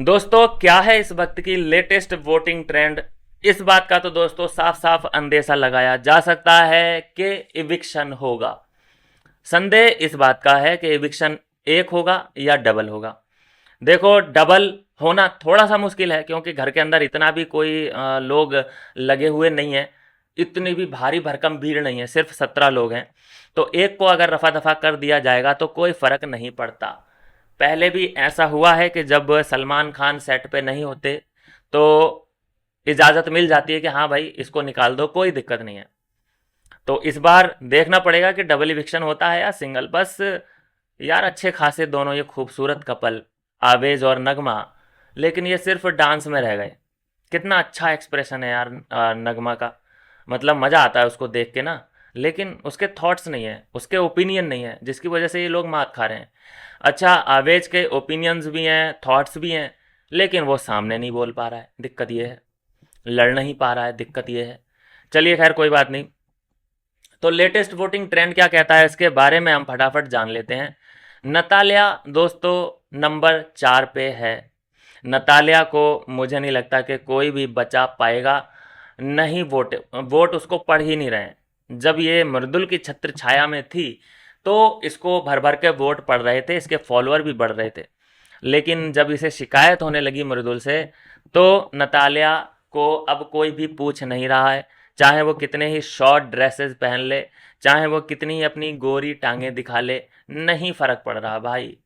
दोस्तों क्या है इस वक्त की लेटेस्ट वोटिंग ट्रेंड। इस बात का तो दोस्तों साफ साफ अंदेशा लगाया जा सकता है कि इविक्शन होगा। संदेह इस बात का है कि इविक्शन एक होगा या डबल होगा। देखो, डबल होना थोड़ा सा मुश्किल है क्योंकि घर के अंदर इतना भी कोई लोग लगे हुए नहीं है, इतनी भी भारी भरकम भीड़ नहीं है, सिर्फ 17 लोग हैं। तो एक को अगर रफा दफा कर दिया जाएगा तो कोई फर्क नहीं पड़ता। पहले भी ऐसा हुआ है कि जब सलमान खान सेट पे नहीं होते तो इजाज़त मिल जाती है कि हाँ भाई इसको निकाल दो, कोई दिक्कत नहीं है। तो इस बार देखना पड़ेगा कि डबल इविक्शन होता है या सिंगल। बस यार अच्छे खासे दोनों ये खूबसूरत कपल आवेज और नगमा, लेकिन ये सिर्फ डांस में रह गए। कितना अच्छा एक्सप्रेशन है यार नगमा का, मतलब मज़ा आता है उसको देख के ना। लेकिन उसके थॉट्स नहीं है, उसके ओपिनियन नहीं है, जिसकी वजह से ये लोग मात खा रहे हैं। अच्छा, आवेज के ओपिनियंस भी हैं, थॉट्स भी हैं, लेकिन वो सामने नहीं बोल पा रहा है, दिक्कत ये है। लड़ नहीं पा रहा है, दिक्कत ये है। चलिए खैर कोई बात नहीं। तो लेटेस्ट वोटिंग ट्रेंड क्या कहता है इसके बारे में हम फटाफट जान लेते हैं। नतालिया दोस्तों नंबर 4 पे है। नतालिया को मुझे नहीं लगता कि कोई भी बचा पाएगा। नहीं, वोट उसको पढ़ ही नहीं रहे हैं। जब ये मृदुल की छत्र छाया में थी तो इसको भर भर के वोट पड़ रहे थे, इसके फॉलोअर भी बढ़ रहे थे। लेकिन जब इसे शिकायत होने लगी मृदुल से तो नतालिया को अब कोई भी पूछ नहीं रहा है। चाहे वो कितने ही शॉर्ट ड्रेसेस पहन ले, चाहे वो कितनी ही अपनी गोरी टांगें दिखा ले, नहीं फर्क पड़ रहा भाई।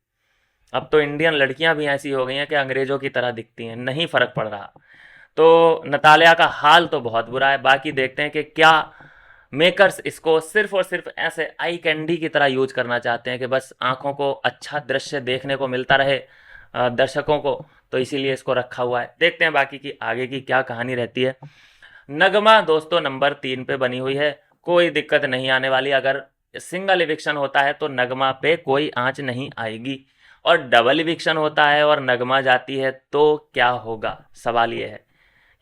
अब तो इंडियन लड़कियां भी ऐसी हो गई हैं कि अंग्रेजों की तरह दिखती हैं, नहीं फर्क पड़ रहा। तो नतालिया का हाल तो बहुत बुरा है। बाकी देखते हैं कि क्या मेकर्स इसको सिर्फ और सिर्फ ऐसे आई कैंडी की तरह यूज करना चाहते हैं कि बस आंखों को अच्छा दृश्य देखने को मिलता रहे दर्शकों को, तो इसीलिए इसको रखा हुआ है। देखते हैं बाकी की आगे की क्या कहानी रहती है। नगमा दोस्तों नंबर 3 पे बनी हुई है, कोई दिक्कत नहीं आने वाली। अगर सिंगल इविक्शन होता है तो नगमा पे कोई आंच नहीं आएगी, और डबल इविक्शन होता है और नगमा जाती है तो क्या होगा, सवाल ये है।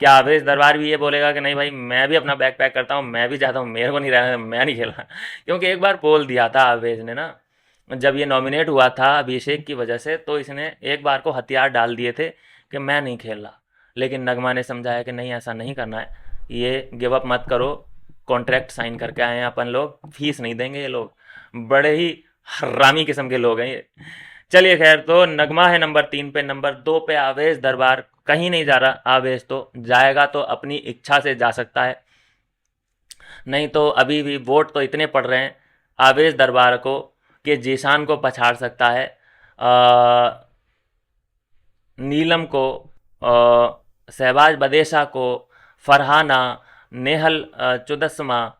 क्या आवेश दरबार भी ये बोलेगा कि नहीं भाई मैं भी अपना बैग पैक करता हूँ, मैं भी जाता हूँ, मेरे को नहीं रहना, मैं नहीं खेलना। क्योंकि एक बार बोल दिया था आवेश ने ना, जब ये नॉमिनेट हुआ था अभिषेक की वजह से, तो इसने एक बार को हथियार डाल दिए थे कि मैं नहीं खेल रहा। लेकिन नगमा ने समझाया कि नहीं ऐसा नहीं करना है, ये गिव अप मत करो, कॉन्ट्रैक्ट साइन करके आए हैं अपन लोग, फीस नहीं देंगे ये लोग, बड़े ही हरामी किस्म के लोग हैं ये। चलिए खैर, तो नगमा है नंबर 3 पे। नंबर 2 पे आवेश दरबार, कहीं नहीं जा रहा आवेश, तो जाएगा तो अपनी इच्छा से जा सकता है, नहीं तो अभी भी वोट तो इतने पड़ रहे हैं आवेश दरबार को कि जीशान को पछाड़ सकता है, नीलम को, शहबाज बदेशा को, फरहाना, नेहल चुदस्मा,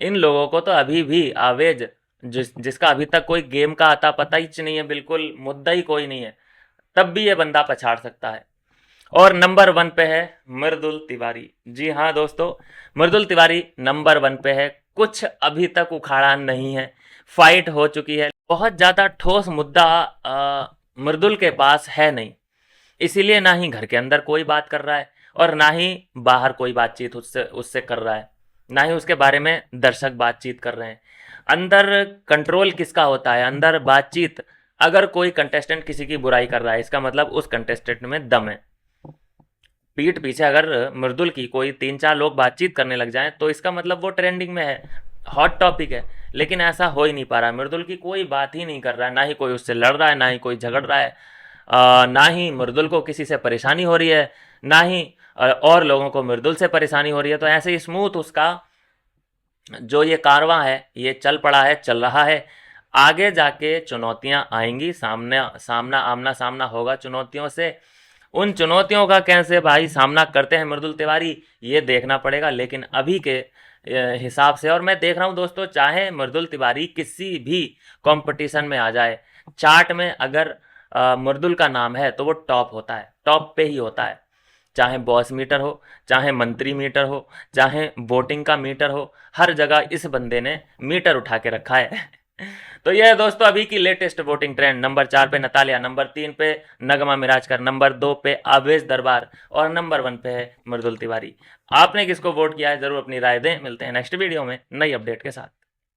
इन लोगों को तो अभी भी आवेज, जिसका अभी तक कोई गेम का आता पता ही नहीं है, बिल्कुल मुद्दा ही कोई नहीं है, तब भी ये बंदा पछाड़ सकता है। और नंबर 1 पे है मृदुल तिवारी। जी हाँ दोस्तों, मृदुल तिवारी नंबर 1 पे है। कुछ अभी तक उखाड़ा नहीं है, फाइट हो चुकी है, बहुत ज़्यादा ठोस मुद्दा मृदुल के पास है नहीं। इसीलिए ना ही घर के अंदर कोई बात कर रहा है और ना ही बाहर कोई बातचीत उससे उससे कर रहा है, ना ही उसके बारे में दर्शक बातचीत कर रहे हैं। अंदर कंट्रोल किसका होता है, अंदर बातचीत। अगर कोई कंटेस्टेंट किसी की बुराई कर रहा है, इसका मतलब उस कंटेस्टेंट में दम है। पीठ पीछे अगर मृदुल की कोई 3-4 लोग बातचीत करने लग जाएं तो इसका मतलब वो ट्रेंडिंग में है, हॉट टॉपिक है। लेकिन ऐसा हो ही नहीं पा रहा, मृदुल की कोई बात ही नहीं कर रहा है, ना ही कोई उससे लड़ रहा है, ना ही कोई झगड़ रहा है, ना ही मृदुल को किसी से परेशानी हो रही है, ना ही और लोगों को मृदुल से परेशानी हो रही है। तो ऐसे ही स्मूथ उसका जो ये कारवां है ये चल पड़ा है, चल रहा है। आगे जाके चुनौतियां आएंगी, सामना आमना सामना होगा चुनौतियों से। उन चुनौतियों का कैसे भाई सामना करते हैं मृदुल तिवारी, ये देखना पड़ेगा। लेकिन अभी के हिसाब से, और मैं देख रहा हूँ दोस्तों, चाहे मृदुल तिवारी किसी भी कंपटीशन में आ जाए, चार्ट में अगर मृदुल का नाम है तो वो टॉप होता है, टॉप पे ही होता है। चाहे बॉस मीटर हो, चाहे मंत्री मीटर हो, चाहे वोटिंग का मीटर हो, हर जगह इस बंदे ने मीटर उठा के रखा है। तो यह है दोस्तों अभी की लेटेस्ट वोटिंग ट्रेंड। नंबर 4 पे नतालिया, नंबर 3 पे नगमा मिराजकर, नंबर 2 पे आवेश दरबार और नंबर 1 पे है मृदुल तिवारी। आपने किसको वोट किया है जरूर अपनी राय दें। मिलते हैं नेक्स्ट वीडियो में नई अपडेट के साथ।